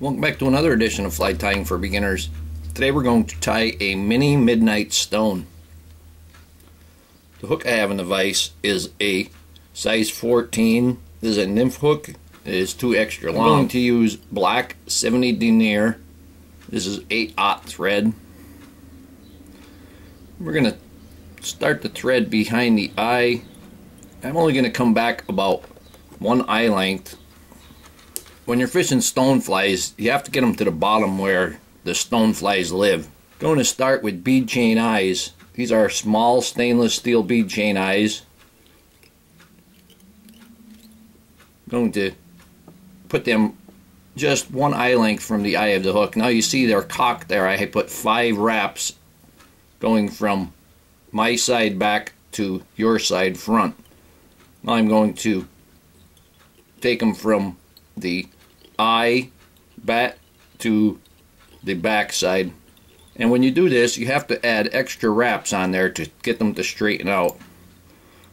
Welcome back to another edition of Fly Tying for Beginners. Today we're going to tie a mini midnight stone. The hook I have in the vise is a size 14. This is a Nymph hook. It is 2 extra long. I'm going to use black 70 denier. This is 8/0 thread. We're going to start the thread behind the eye. I'm only going to come back about 1 eye length. When you're fishing stoneflies, you have to get them to the bottom where the stoneflies live. Going to start with bead chain eyes. These are small stainless steel bead chain eyes. Going to put them just 1 eye length from the eye of the hook. Now you see they're cocked there. I put 5 wraps going from my side back to your side front. Now I'm going to take them from the eye back to the back side, and when you do this you have to add extra wraps on there to get them to straighten out.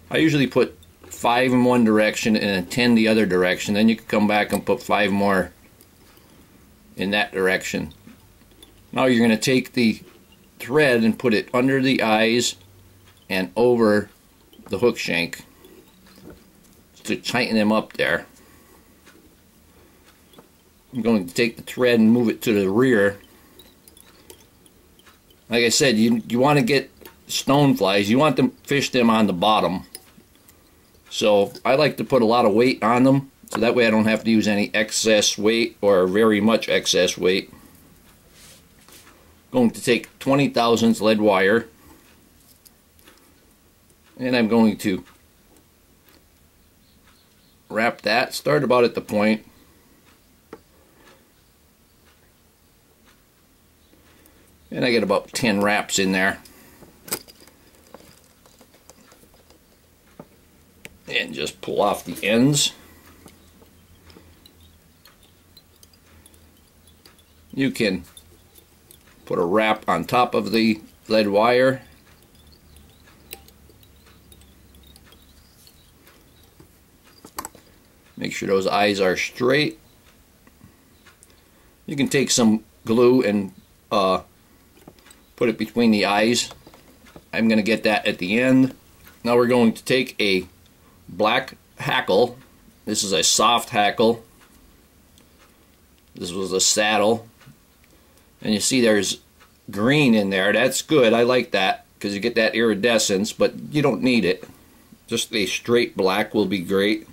I usually put 5 in one direction and then 10 the other direction, then you can come back and put 5 more in that direction. Now you're going to take the thread and put it under the eyes and over the hook shank to tighten them up there. I'm going to take the thread and move it to the rear. Like I said, you want to get stoneflies, you want to fish them on the bottom. So I like to put a lot of weight on them, so that way I don't have to use any excess weight or very much excess weight. Going to take 20 thousandths lead wire, and I'm going to wrap that, start about at the point. And I get about 10 wraps in there. And just pull off the ends. You can put a wrap on top of the lead wire. Make sure those eyes are straight. You can take some glue and put it between the eyes. I'm going to get that at the end. Now we're going to take a black Hackle. This is a soft Hackle. This was a saddle. And you see there's green in there. That's good. I like that because you get that iridescence, but you don't need it. Just a straight black will be great.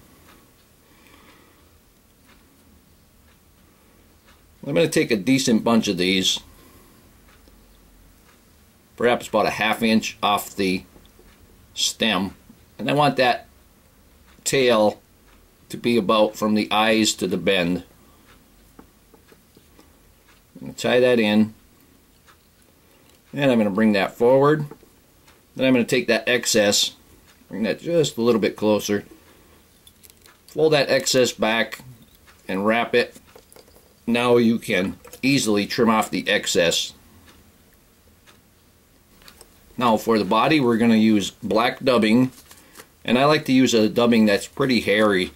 I'm going to take a decent bunch of these. Perhaps about a 1/2 inch off the stem, and I want that tail to be about from the eyes to the bend. I'm going to tie that in, and I'm going to bring that forward. Then I'm going to take that excess, bring that just a little bit closer, fold that excess back and wrap it. Now you can easily trim off the excess. Now for the body we're going to use black dubbing, and I like to use a dubbing that's pretty hairy.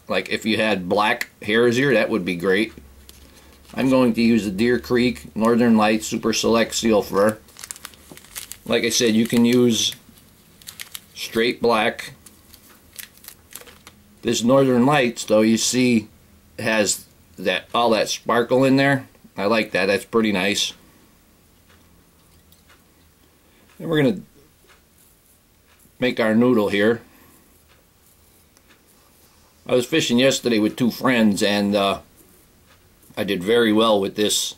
Like if you had black hairs here, that would be great. I'm going to use the Deer Creek Northern Lights Super Select Seal Fur. Like I said, you can use straight black. This Northern Lights though, you see has that all that sparkle in there. I like that. That's pretty nice. And we're going to make our noodle here. I was fishing yesterday with 2 friends, and I did very well with this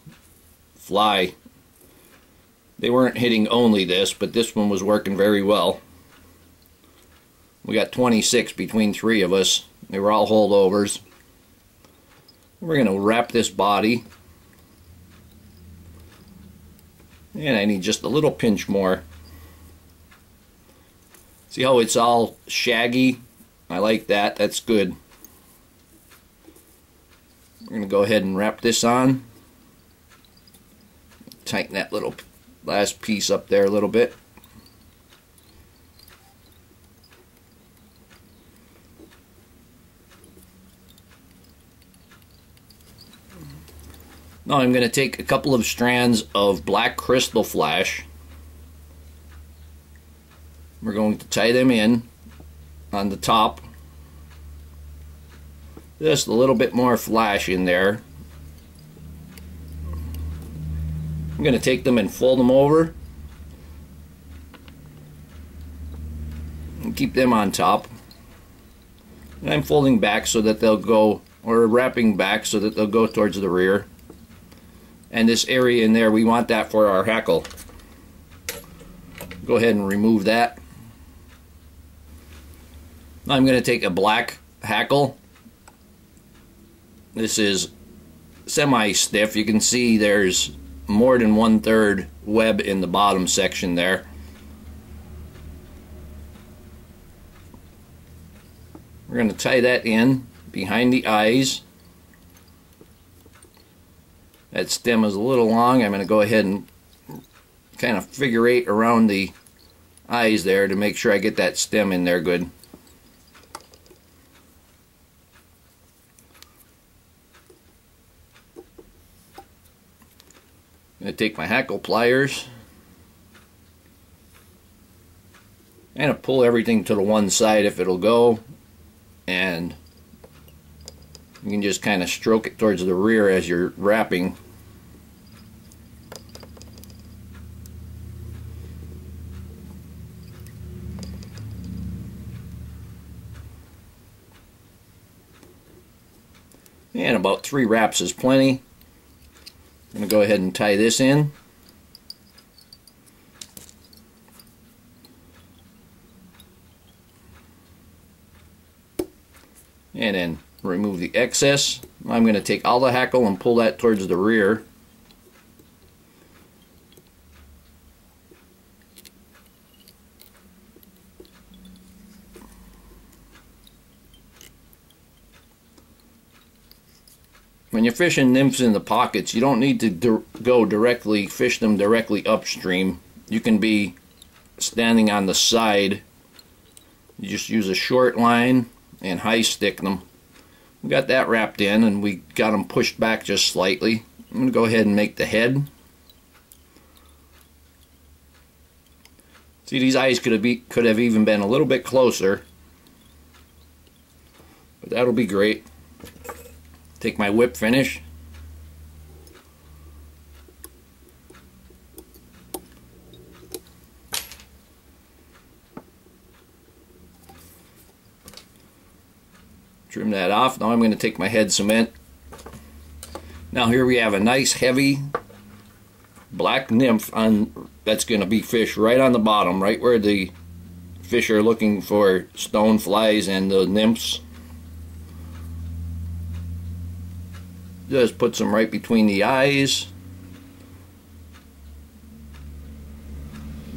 fly. They weren't hitting only this, but this one was working very well. We got 26 between 3 of us. They were all holdovers. We're going to wrap this body. And I need just a little pinch more. See how it's all shaggy? I like that. That's good. We're going to go ahead and wrap this on. Tighten that little last piece up there a little bit. Now I'm going to take a couple of strands of black crystal flash. We're going to tie them in on the top. Just a little bit more flash in there. I'm going to take them and fold them over and keep them on top. And I'm folding back so that they'll go, or wrapping back so that they'll go towards the rear. And this area in there, we want that for our hackle. Go ahead and remove that. Now I'm going to take a black hackle. This is semi-stiff. You can see there's more than 1/3 web in the bottom section there. We're going to tie that in behind the eyes. That stem is a little long. I'm going to go ahead and kind of figure eight around the eyes there to make sure I get that stem in there good. I'm going to take my hackle pliers and pull everything to the one side if it'll go, and you can just kind of stroke it towards the rear as you're wrapping. And about 3 wraps is plenty. I'm going to go ahead and tie this in. And then remove the excess. I'm going to take all the hackle and pull that towards the rear. When you're fishing nymphs in the pockets, you don't need to fish them directly upstream. You can be standing on the side. You just use a short line and high stick them. We got that wrapped in, and we got them pushed back just slightly. I'm going to go ahead and make the head. See, these eyes could have even been a little bit closer, but that'll be great. Take my whip finish. Trim that off. Now I'm going to take my head cement. Now here we have a nice heavy black nymph that's going to be fished right on the bottom, right where the fish are looking for stone flies and the nymphs. Just put some right between the eyes,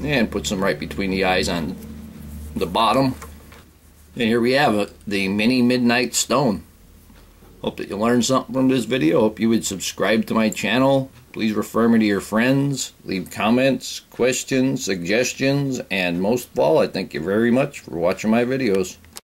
and put some right between the eyes on the bottom. And here we have it, the mini midnight stone. Hope that you learned something from this video. Hope you would subscribe to my channel. Please refer me to your friends, leave comments, questions, suggestions, and most of all, I thank you very much for watching my videos.